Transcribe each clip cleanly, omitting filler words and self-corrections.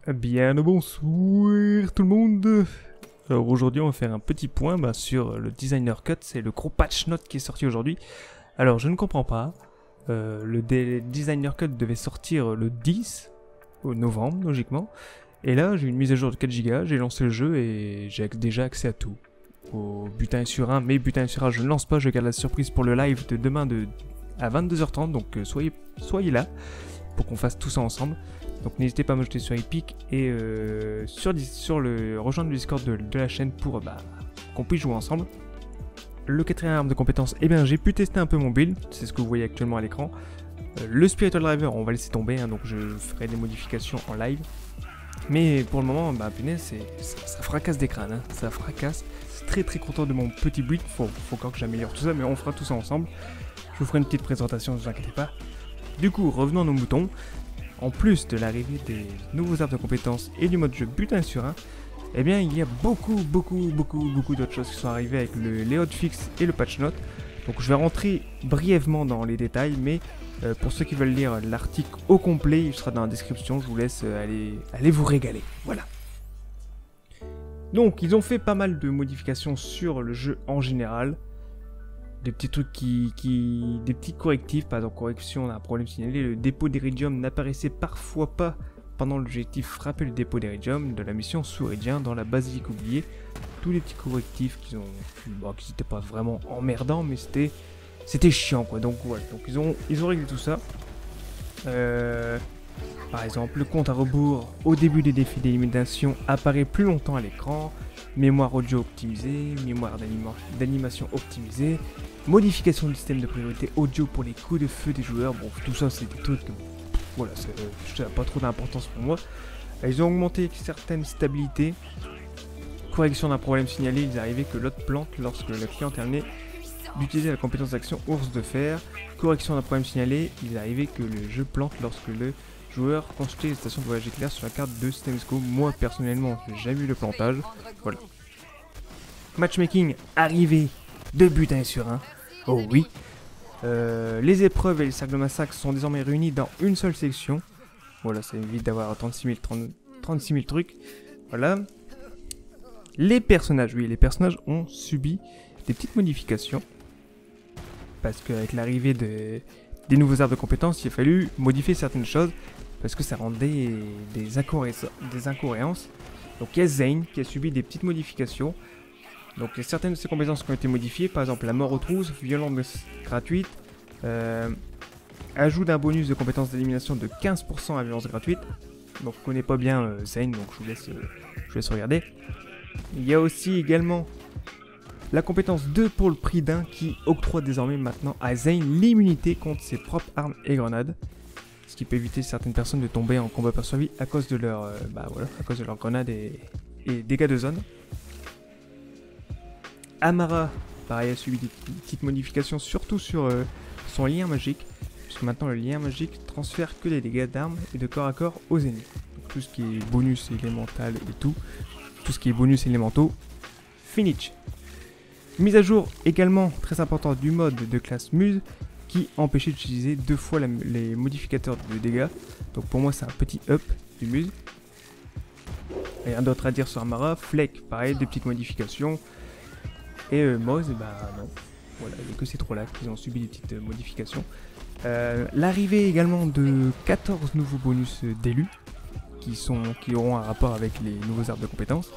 Bien le bonsoir tout le monde. Alors aujourd'hui on va faire un petit point sur le Designer Cut, c'est le gros patch note qui est sorti aujourd'hui. Alors je ne comprends pas, le Designer Cut devait sortir le 10 au novembre logiquement. Et là j'ai une mise à jour de 4 Go, j'ai lancé le jeu et j'ai déjà accès à tout. Au butin sur 1, mais butin sur 1 je ne lance pas, je garde la surprise pour le live de demain à 22h30, donc soyez là pour qu'on fasse tout ça ensemble. Donc n'hésitez pas à me jeter sur Epic et rejoindre le Discord de la chaîne pour qu'on puisse jouer ensemble. Le quatrième arme de compétence, j'ai pu tester un peu mon build, c'est ce que vous voyez actuellement à l'écran. Le Spiritual Driver, on va laisser tomber, donc je ferai des modifications en live. Mais pour le moment, punaise, ça fracasse des crânes, ça fracasse. Je suis très content de mon petit build, faut encore que j'améliore tout ça, mais on fera tout ça ensemble. Je vous ferai une petite présentation, ne vous inquiétez pas. Du coup, revenons à nos moutons. En plus de l'arrivée des nouveaux arbres de compétences et du mode jeu butin sur 1, il y a beaucoup d'autres choses qui sont arrivées avec les hotfix et le patch note. Donc je vais rentrer brièvement dans les détails, mais pour ceux qui veulent lire l'article au complet, il sera dans la description, je vous laisse aller vous régaler. Voilà. Donc ils ont fait pas mal de modifications sur le jeu en général. Des petits trucs des petits correctifs, par exemple correction d'un problème signalé, le dépôt d'Iridium n'apparaissait parfois pas pendant l'objectif frapper le dépôt d'Iridium de la mission Souridien dans la basilique oubliée. Tous les petits correctifs qui n'étaient pas vraiment emmerdants, mais c'était chiant quoi, donc voilà, donc ils ont réglé tout ça. Par exemple, le compte à rebours au début des défis d'élimination apparaît plus longtemps à l'écran, mémoire audio optimisée, mémoire d'animation optimisée, modification du système de priorité audio pour les coups de feu des joueurs. Bon, tout ça c'est des trucs que voilà, ça n'a pas trop d'importance pour moi. Ils ont augmenté certaines stabilités. Correction d'un problème signalé, il est arrivé que l'autre plante lorsque le client terminé d'utiliser la compétence d'action ours de fer. Correction d'un problème signalé, il est arrivé que le jeu plante lorsque le joueur consultait les stations de voyage éclair sur la carte de Systemsco. Moi personnellement, j'ai jamais vu le plantage. Voilà. Matchmaking arrivé de butin sur 1. Oh oui. Les épreuves et les cercles de massacre sont désormais réunis dans une seule section. Voilà, ça évite d'avoir 36 000 trucs. Voilà. Les personnages, oui, les personnages ont subi des petites modifications. Parce qu'avec l'arrivée des nouveaux arbres de compétences, il a fallu modifier certaines choses. Parce que ça rendait des incohérences. Donc il y a Zane qui a subi des petites modifications. Donc il y a certaines de ses compétences qui ont été modifiées. Par exemple la mort aux trousses, violence gratuite. Ajout d'un bonus de compétences d'élimination de 15% à violence gratuite. Donc je connais pas bien Zane, donc je vous laisse regarder. Il y a aussi également la compétence 2 pour le prix d'un qui octroie désormais maintenant à Zane l'immunité contre ses propres armes et grenades. Ce qui peut éviter certaines personnes de tomber en combat par survie à cause de leur grenades et dégâts de zone. Amara, pareil, a subi des petites modifications, surtout sur son lien magique, puisque maintenant le lien magique transfère que les dégâts d'armes et de corps à corps aux ennemis. Donc, tout ce qui est bonus élémental et tout ce qui est bonus élémentaux, finish. Mise à jour également très importante du mode de classe Muse, qui empêchait d'utiliser 2 fois les modificateurs de dégâts. Donc pour moi c'est un petit up du Muse. Rien d'autre à dire sur Amara. Fleck, pareil, des petites modifications. Et Moz, non. Voilà, il n'y a que ces 3 là qui ont subi des petites modifications. L'arrivée également de 14 nouveaux bonus d'élus qui auront un rapport avec les nouveaux arbres de compétences.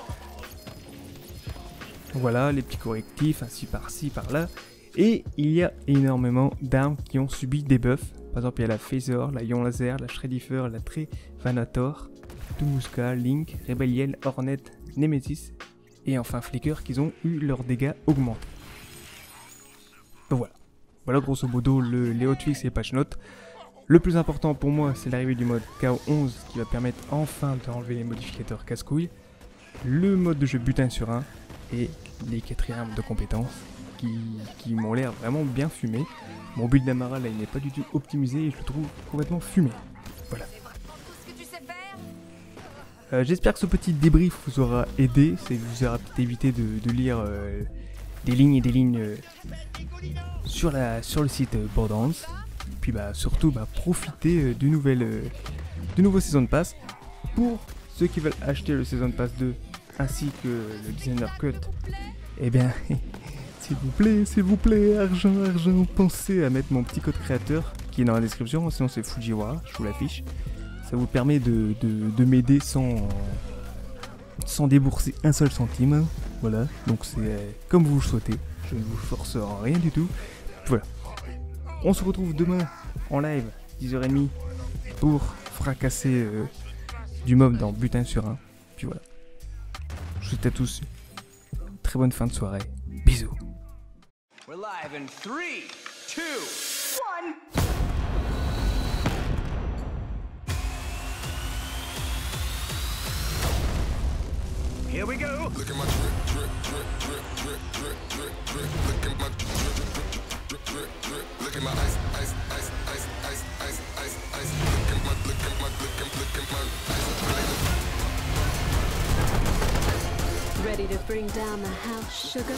Voilà, les petits correctifs, ainsi par-ci, par-là. Et il y a énormément d'armes qui ont subi des buffs. Par exemple, il y a la Phaser, la Ion Laser, la Shreddifer, la Trevanator, Tumuska, Link, Rebellion, Hornet, Nemesis et enfin Flicker qui ont eu leurs dégâts augmentés. Donc voilà. Voilà grosso modo les hotfix et les patch notes. Le plus important pour moi, c'est l'arrivée du mode KO11 qui va permettre enfin d'enlever les modificateurs casse-couilles. Le mode de jeu butin sur 1 et les 4 armes de compétences qui m'ont l'air vraiment bien fumés. Mon build d'Amara là il n'est pas du tout optimisé et je le trouve complètement fumé. Voilà. J'espère que ce petit débrief vous aura aidé, ça vous aura peut-être évité de lire des lignes et des lignes sur le site Borderlands. Puis surtout profitez du nouveau Season Pass pour ceux qui veulent acheter le Season Pass 2 ainsi que le Designer Cut, eh bien, s'il vous plaît, argent, pensez à mettre mon petit code créateur qui est dans la description, sinon c'est Fujiwara, je vous l'affiche. Ça vous permet de m'aider sans débourser un seul centime. Voilà, donc c'est comme vous le souhaitez, je ne vous force en rien du tout. Voilà. On se retrouve demain en live, 10h30, pour fracasser du mob dans Butin sur 1. Puis voilà. Je vous souhaite à tous une très bonne fin de soirée. Bisous. We're live in 3, 2, 1. Here we go. Look at my drip, drip, drip, drip, drip, drip, drip, drip. Look at my drip, drip, drip, drip. Look at my ice, ice, ice, ice, ice, ice, ice, ice. Look at my ice. Ready to bring down the house, sugar?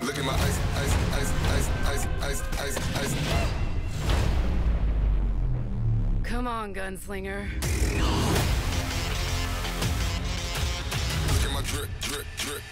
Look at my ice, ice, ice, ice, ice, ice, ice, ice. Come on, gunslinger. Look at my drip, drip, drip.